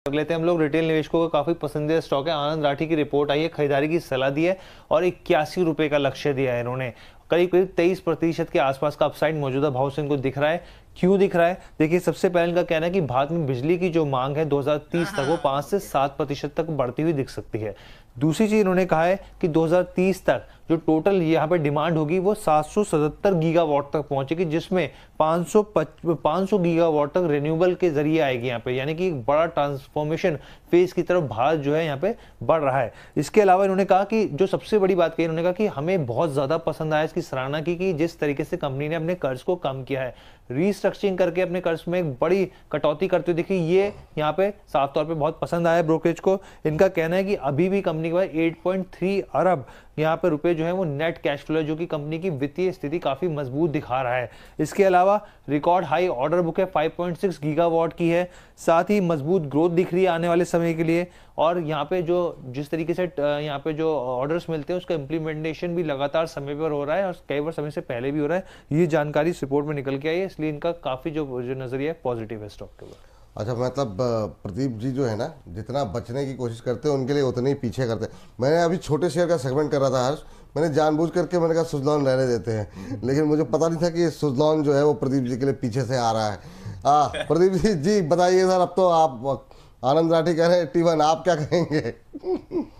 लेते हैं हम लोग रिटेल निवेशकों का काफी पसंदीदा स्टॉक है आनंद राठी की रिपोर्ट आई है, खरीदारी की सलाह दी है और 81 रुपए का लक्ष्य दिया है इन्होंने। करीब करीब 23% के आसपास का अपसाइड मौजूदा भाव से इनको दिख रहा है। क्यों दिख रहा है? देखिए, सबसे पहले इनका कहना है कि भारत में बिजली की जो मांग है 2030 तक वो 5 से 7% तक बढ़ती हुई दिख सकती है। दूसरी चीज इन्होंने कहा है कि 2030 तक जो टोटल यहाँ पे डिमांड होगी वो 777 गीगावाट तक पहुंचेगी, जिसमें 500 गीगावाट तक रिन्यूएबल के जरिए आएगी यहाँ पे, यानी कि एक बड़ा ट्रांसफॉर्मेशन फेज की तरफ भारत जो है यहाँ पे बढ़ रहा है। इसके अलावा इन्होंने कहा कि जो सबसे बड़ी बात कही, इन्होंने कहा कि हमें बहुत ज्यादा पसंद आया, इसकी सराहना की कि जिस तरीके से कंपनी ने अपने कर्ज को कम किया है, रीस्ट्रक्चरिंग करके अपने कर्ज में एक बड़ी कटौती करते हुए देखिए, ये यहाँ पे साफ तौर पे बहुत पसंद आया ब्रोकरेज को। इनका कहना है कि अभी भी कंपनी के पास 8.3 अरब यहाँ पे रुपए जो है वो नेट कैश फ्लो है, जो कि कंपनी की वित्तीय स्थिति काफी मजबूत दिखा रहा है। इसके अलावा रिकॉर्ड हाई ऑर्डर बुक है, 5.6 गीगावाट की है, साथ ही मजबूत ग्रोथ दिख रही है आने वाले समय के लिए। और यहाँ पे जो जिस तरीके से यहाँ पे जो ऑर्डर्स मिलते हैं उसका इम्प्लीमेंटेशन भी लगातार समय पर हो रहा है और कई बार समय से पहले भी हो रहा है। ये जानकारी इस रिपोर्ट में निकल के आई है, इसलिए इनका काफी जो नजरिया है पॉजिटिव है स्टॉक के ऊपर। अच्छा, मतलब प्रदीप जी जो है ना, जितना बचने की कोशिश करते हैं उनके लिए उतने ही पीछे करते हैं। मैंने अभी छोटे शेयर का सेगमेंट कर रहा था हर्ष, मैंने जानबूझ करके मैंने कहा सुजलॉन रहने देते हैं, लेकिन मुझे पता नहीं था कि सुजलॉन जो है वो प्रदीप जी के लिए पीछे से आ रहा है। प्रदीप जी बताइए सर, अब तो आप आनंद राठी कह रहे हैं T1, आप क्या कहेंगे?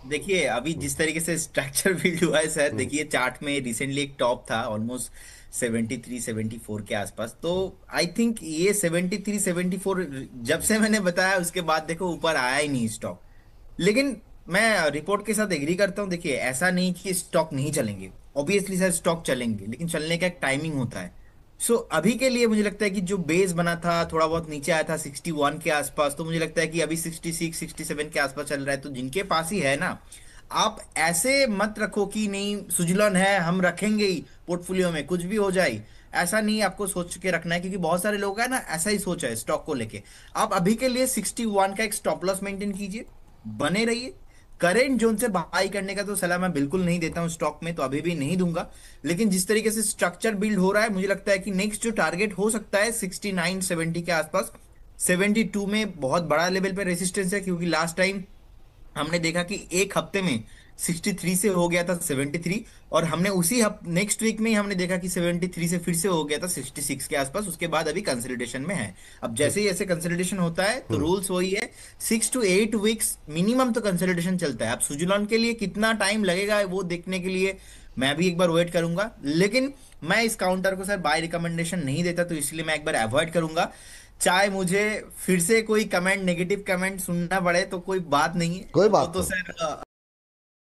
देखिए, अभी जिस तरीके से स्ट्रक्चर बिल्ड हुआ है सर, देखिए चार्ट में रिसेंटली एक टॉप था ऑलमोस्ट 73-74 के आसपास। तो आई थिंक ये 73-74 जब से मैंने बताया उसके बाद देखो ऊपर आया ही नहीं स्टॉक। लेकिन मैं रिपोर्ट के साथ एग्री करता हूँ। देखिए, ऐसा नहीं कि स्टॉक नहीं चलेंगे, ऑब्वियसली सर स्टॉक चलेंगे, लेकिन चलने का एक टाइमिंग होता है। सो अभी के लिए मुझे लगता है कि जो बेस बना था थोड़ा बहुत नीचे आया था 61 के आसपास, तो मुझे लगता है कि अभी 66-67 के आसपास चल रहा है। तो जिनके पास ही है ना, आप ऐसे मत रखो कि नहीं सुजलन है हम रखेंगे ही पोर्टफोलियो में कुछ भी हो जाए। ऐसा नहीं आपको सोच के रखना है, क्योंकि बहुत सारे लोग हैं ना ऐसा ही सोचा है स्टॉक को लेके। आप अभी के लिए 61 का एक स्टॉप लॉस मेंटेन कीजिए, बने रहिए। करेंट जोन से बाई करने का तो सलाह मैं बिल्कुल नहीं देता हूं स्टॉक में, तो अभी भी नहीं दूंगा। लेकिन जिस तरीके से स्ट्रक्चर बिल्ड हो रहा है, मुझे लगता है कि नेक्स्ट जो टारगेट हो सकता है 69-70 के आसपास। 72 में बहुत बड़ा लेवल पे रेसिस्टेंस है, क्योंकि लास्ट टाइम हमने देखा कि एक हफ्ते में 63 से हो गया था 73, और हमने उसी नेक्स्ट वीक में ही हमने देखा कि 73 से फिर से हो गया था 66 के आसपास। उसके बाद अभी कंसोलिडेशन में है। अब जैसे ही ऐसे कंसोलिडेशन होता है तो रूल्स वही है, 6 to 8 वीक्स मिनिमम तो कंसोलिडेशन चलता है। अब सुजुलॉन के लिए कितना टाइम लगेगा वो देखने के लिए मैं भी एक बार वेट करूंगा। लेकिन मैं इस काउंटर को सर बाय रिकमेंडेशन नहीं देता, तो इसलिए मैं एक बार अवॉइड करूंगा। चाहे मुझे फिर से कोई कमेंट, नेगेटिव कमेंट सुनना पड़े तो कोई बात नहीं है, कोई वो बात तो नहीं। सर